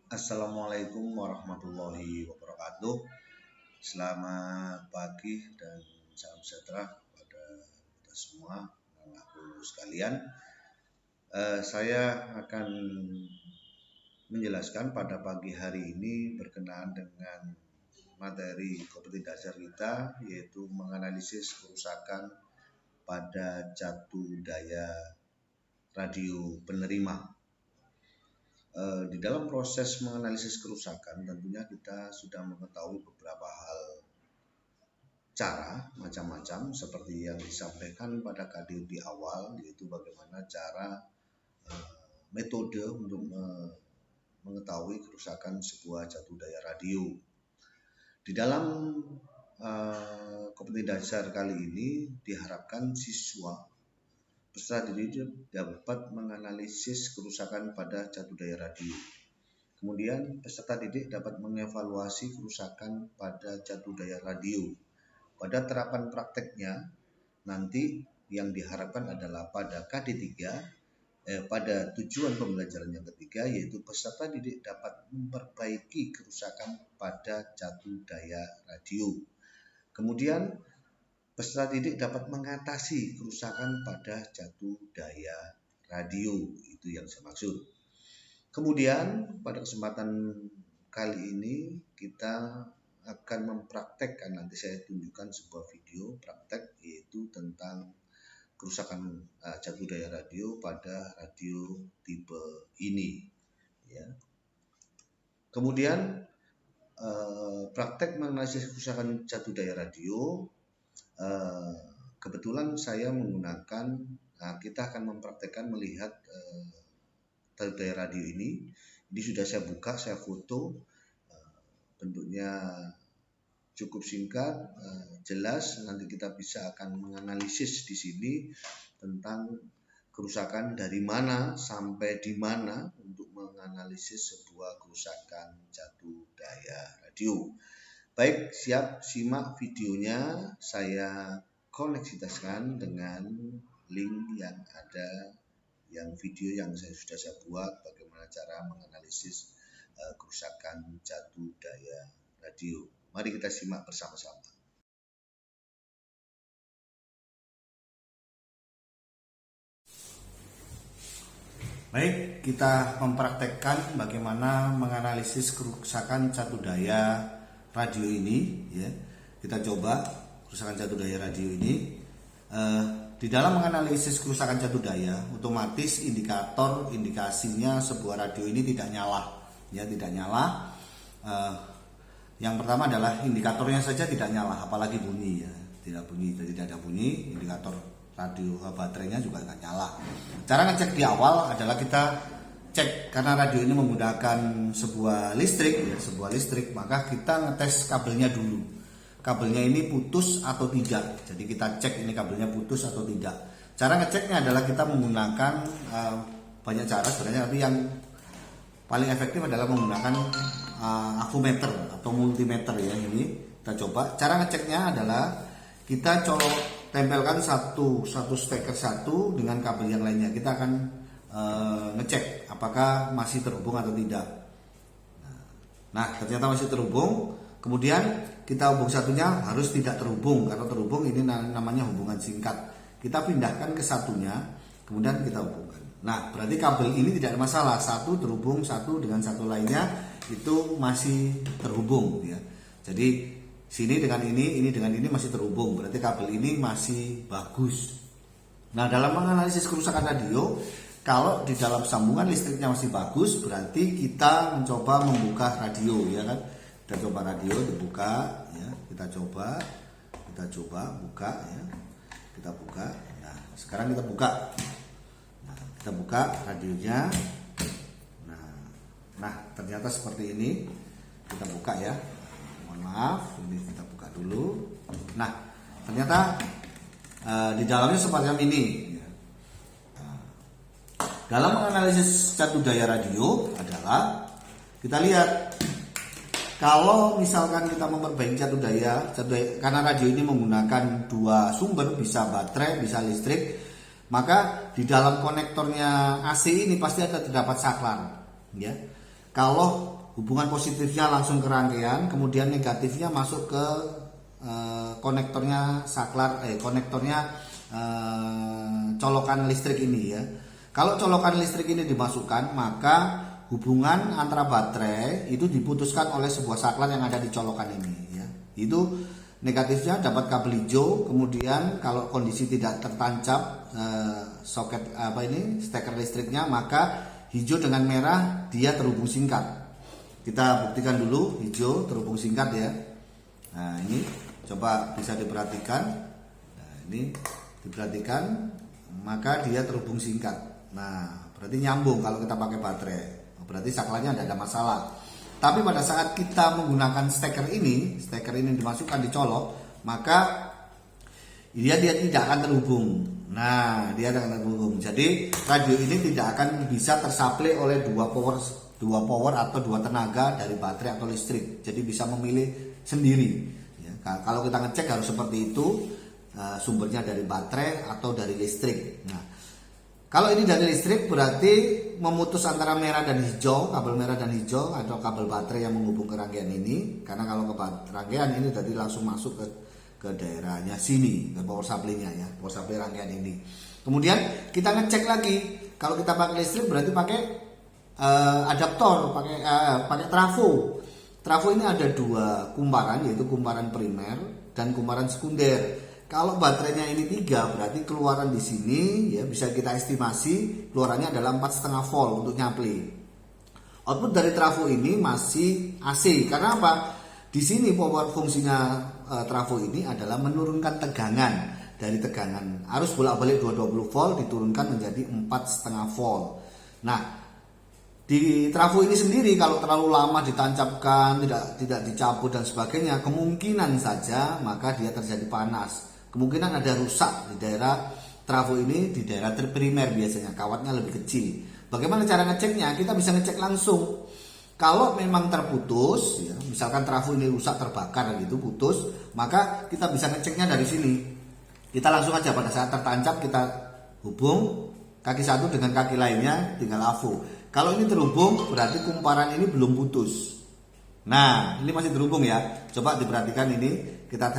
Assalamualaikum warahmatullahi wabarakatuh. Selamat pagi dan salam sejahtera kepada kita semua, anak-anakku sekalian. Saya akan menjelaskan pada pagi hari ini berkenaan dengan materi kompetensi dasar kita, yaitu menganalisis kerusakan pada catu daya radio penerima. Di dalam proses menganalisis kerusakan tentunya kita sudah mengetahui beberapa hal cara macam-macam seperti yang disampaikan pada kadir di awal, yaitu bagaimana cara metode untuk mengetahui kerusakan sebuah catu daya radio. Di dalam kompetensi dasar kali ini diharapkan siswa peserta didik dapat menganalisis kerusakan pada catu daya radio. Kemudian peserta didik dapat mengevaluasi kerusakan pada catu daya radio. Pada terapan prakteknya nanti yang diharapkan adalah pada KD3 pada tujuan pembelajaran yang ketiga, yaitu peserta didik dapat memperbaiki kerusakan pada catu daya radio. Kemudian peserta didik dapat mengatasi kerusakan pada catu daya radio, itu yang saya maksud. Kemudian pada kesempatan kali ini kita akan mempraktekkan, nanti saya tunjukkan sebuah video praktek yaitu tentang kerusakan catu daya radio pada radio tipe ini. Ya. Kemudian praktek menganalisis kerusakan catu daya radio. Kebetulan saya menggunakan, kita akan mempraktekkan melihat catu daya radio ini. Ini sudah saya buka, saya foto, bentuknya cukup singkat, jelas. Nanti kita bisa akan menganalisis di sini tentang kerusakan dari mana sampai di mana untuk menganalisis sebuah kerusakan catu daya radio. Baik, siap, simak videonya. Saya koneksitaskan dengan link yang ada, yang video yang sudah saya buat, bagaimana cara menganalisis kerusakan catu daya radio. Mari kita simak bersama-sama. Baik, kita mempraktekkan bagaimana menganalisis kerusakan catu daya radio ini. Ya, kita coba kerusakan catu daya radio ini. Di dalam menganalisis kerusakan catu daya, otomatis indikasinya sebuah radio ini tidak nyala. Ya, tidak nyala. Yang pertama adalah indikatornya saja tidak nyala, apalagi bunyi. Ya, tidak bunyi, tidak ada bunyi. Indikator radio baterainya juga nggak nyala. Cara ngecek di awal adalah kita cek, karena radio ini menggunakan sebuah listrik, maka kita ngetes kabelnya dulu. Kabelnya ini putus atau tidak. Jadi kita cek ini kabelnya putus atau tidak. Cara ngeceknya adalah kita menggunakan banyak cara sebenarnya, tapi yang paling efektif adalah menggunakan avometer atau multimeter. Ya, ini kita coba. Cara ngeceknya adalah kita tempelkan satu steker satu dengan kabel yang lainnya. Kita akan ngecek apakah masih terhubung atau tidak. Nah, ternyata masih terhubung. Kemudian kita hubung satunya harus tidak terhubung. Karena terhubung ini namanya hubungan singkat. Kita pindahkan ke satunya, kemudian kita hubungkan. Nah, berarti kabel ini tidak ada masalah. Satu terhubung, satu dengan satu lainnya itu masih terhubung. Ya. Jadi sini dengan ini dengan ini masih terhubung. Berarti kabel ini masih bagus. Nah, dalam menganalisis kerusakan radio, kalau di dalam sambungan listriknya masih bagus, berarti kita mencoba membuka radio, ya kan? Kita coba radio dibuka, ya. Kita coba buka, ya. Kita buka. Nah, sekarang kita buka. Nah, kita buka radionya. Nah, ternyata seperti ini. Kita buka, ya. Mohon maaf, ini kita buka dulu. Nah, ternyata di dalamnya semacam ini. Dalam menganalisis catu daya radio adalah kita lihat, kalau misalkan kita memperbaiki catu daya, karena radio ini menggunakan dua sumber, bisa baterai, bisa listrik, maka di dalam konektornya AC ini pasti ada terdapat saklar. Ya, kalau hubungan positifnya langsung ke rangkaian, kemudian negatifnya masuk ke konektornya colokan listrik ini ya. Kalau colokan listrik ini dimasukkan, maka hubungan antara baterai itu diputuskan oleh sebuah saklar yang ada di colokan ini ya. Itu negatifnya dapat kabel hijau, kemudian kalau kondisi tidak tertancap soket steker listriknya, maka hijau dengan merah dia terhubung singkat. Kita buktikan dulu hijau terhubung singkat ya. Nah, ini coba bisa diperhatikan. Nah, ini diperhatikan, maka dia terhubung singkat. Nah, berarti nyambung kalau kita pakai baterai. Berarti saklarnya tidak ada masalah. Tapi pada saat kita menggunakan steker ini dimasukkan di colok, maka dia tidak akan terhubung. Nah, dia akan terhubung. Jadi radio ini tidak akan bisa tersuplai oleh dua power atau dua tenaga dari baterai atau listrik. Jadi bisa memilih sendiri. Ya, kalau kita ngecek harus seperti itu, sumbernya dari baterai atau dari listrik. Nah, kalau ini dari listrik berarti memutus antara merah dan hijau, kabel merah dan hijau atau kabel baterai yang menghubung ke rangkaian ini. Karena kalau ke rangkaian ini tadi langsung masuk ke daerahnya sini, ke power supply-nya ya, power supply rangkaian ini. Kemudian kita ngecek lagi, kalau kita pakai listrik berarti pakai adaptor, pakai trafo. Trafo ini ada dua kumparan, yaitu kumparan primer dan kumparan sekunder. Kalau baterainya ini 3, berarti keluaran di sini ya bisa kita estimasi keluarannya adalah 4,5 volt untuk nyapli. Output dari trafo ini masih AC. Karena apa? Di sini power fungsinya trafo ini adalah menurunkan tegangan. Dari tegangan arus bolak-balik 220 volt diturunkan menjadi 4,5 volt. Nah, di trafo ini sendiri kalau terlalu lama ditancapkan, tidak dicabut dan sebagainya, kemungkinan saja maka dia terjadi panas. Kemungkinan ada rusak di daerah trafo ini, di daerah terprimer biasanya, kawatnya lebih kecil. Bagaimana cara ngeceknya? Kita bisa ngecek langsung. Kalau memang terputus, ya, misalkan trafo ini rusak, terbakar gitu, putus, maka kita bisa ngeceknya dari sini. Kita langsung aja pada saat tertancap kita hubung kaki satu dengan kaki lainnya, tinggal AVO. Kalau ini terhubung berarti kumparan ini belum putus. Nah, ini masih terhubung ya. Coba diperhatikan ini,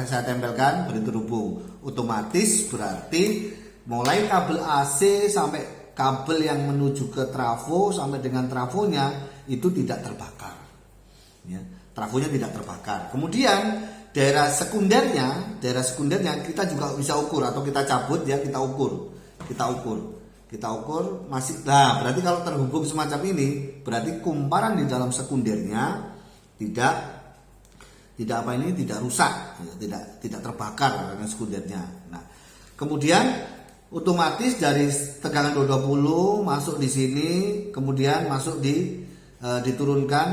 saya tempelkan berarti terhubung. Otomatis berarti mulai kabel AC sampai kabel yang menuju ke trafo sampai dengan trafonya itu tidak terbakar. Ya, trafonya tidak terbakar. Kemudian daerah sekundernya kita juga bisa ukur atau kita cabut ya, kita ukur masih. Nah, berarti kalau terhubung semacam ini berarti kumparan di dalam sekundernya tidak rusak ya, tidak terbakar karena sekundernya. Nah, kemudian otomatis dari tegangan 220 masuk di sini, kemudian masuk diturunkan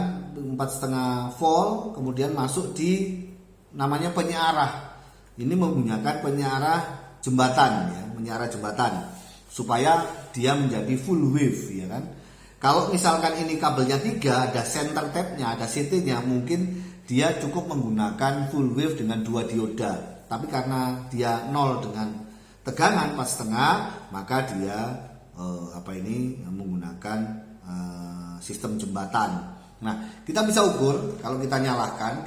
4,5 volt, kemudian masuk di namanya penyearah. Ini menggunakan penyearah jembatan supaya dia menjadi full wave ya kan. Kalau misalkan ini kabelnya 3, ada center tap-nya, ada CT-nya, mungkin dia cukup menggunakan full wave dengan 2 dioda. Tapi karena dia 0 dengan tegangan 4,5, maka dia menggunakan sistem jembatan. Nah, kita bisa ukur kalau kita nyalakan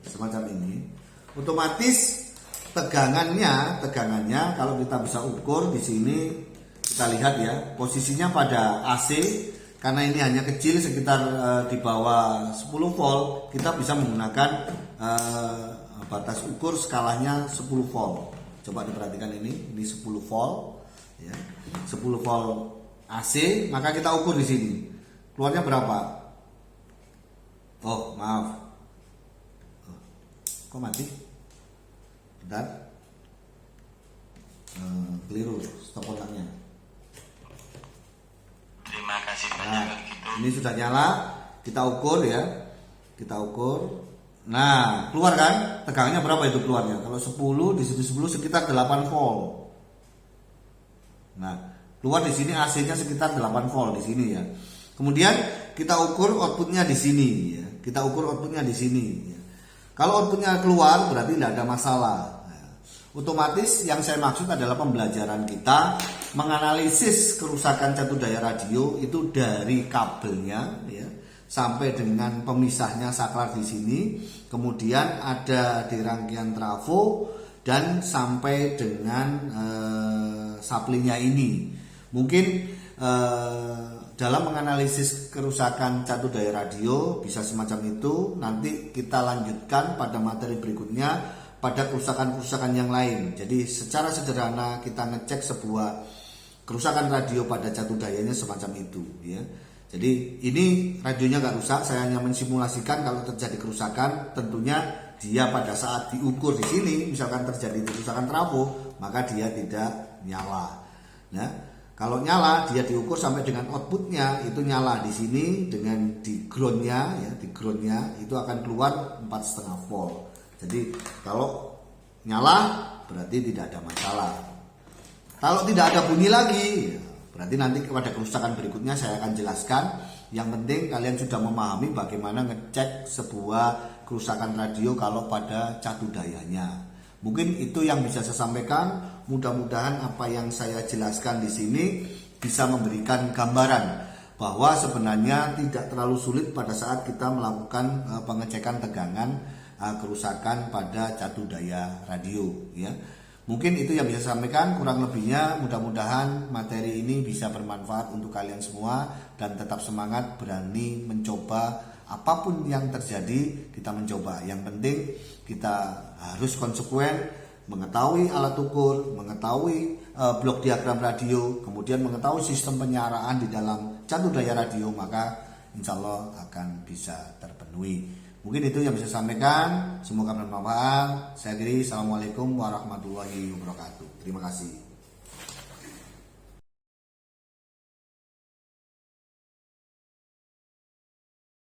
semacam ini, otomatis tegangannya kalau kita bisa ukur di sini, kita lihat ya posisinya pada AC, karena ini hanya kecil sekitar di bawah 10 volt, kita bisa menggunakan batas ukur skalanya 10 volt. Coba diperhatikan ini 10 volt ya. 10 volt AC, maka kita ukur di sini. Keluarnya berapa? Oh, maaf. Kok mati? Bentar. Keliru stop kontaknya. Terima kasih banyak. Nah, ini sudah nyala, kita ukur ya. Nah, keluar kan? Tegangannya berapa itu keluarnya? Kalau 10 di situ 10 sekitar 8 volt. Nah, keluar di sini AC-nya sekitar 8 volt di sini ya. Kemudian kita ukur outputnya di sini ya. Kalau outputnya keluar berarti tidak ada masalah. Nah, otomatis yang saya maksud adalah pembelajaran kita menganalisis kerusakan catu daya radio itu dari kabelnya ya sampai dengan pemisahnya saklar di sini, kemudian ada di rangkaian trafo dan sampai dengan saplinya ini. Mungkin dalam menganalisis kerusakan catu daya radio bisa semacam itu. Nanti kita lanjutkan pada materi berikutnya pada kerusakan-kerusakan yang lain. Jadi secara sederhana kita ngecek sebuah kerusakan radio pada catu dayanya semacam itu ya. Jadi ini radionya nggak rusak, saya hanya mensimulasikan kalau terjadi kerusakan, tentunya dia pada saat diukur di sini, misalkan terjadi kerusakan trafo, maka dia tidak nyala. Nah, kalau nyala dia diukur sampai dengan outputnya itu nyala di sini dengan di groundnya ya, di groundnya itu akan keluar 4,5 volt. Jadi kalau nyala berarti tidak ada masalah. Kalau tidak ada bunyi lagi, berarti nanti pada kerusakan berikutnya saya akan jelaskan. Yang penting kalian sudah memahami bagaimana ngecek sebuah kerusakan radio kalau pada catu dayanya. Mungkin itu yang bisa saya sampaikan. Mudah-mudahan apa yang saya jelaskan di sini bisa memberikan gambaran bahwa sebenarnya tidak terlalu sulit pada saat kita melakukan pengecekan tegangan kerusakan pada catu daya radio ya. Mungkin itu yang bisa saya sampaikan, kurang lebihnya mudah-mudahan materi ini bisa bermanfaat untuk kalian semua dan tetap semangat, berani mencoba apapun yang terjadi, kita mencoba. Yang penting kita harus konsekuen, mengetahui alat ukur, mengetahui blok diagram radio, kemudian mengetahui sistem penyaraan di dalam catu daya radio, maka insya Allah akan bisa terpenuhi. Mungkin itu yang bisa saya sampaikan. Semoga bermanfaat. Saya akhiri. Assalamualaikum warahmatullahi wabarakatuh. Terima kasih.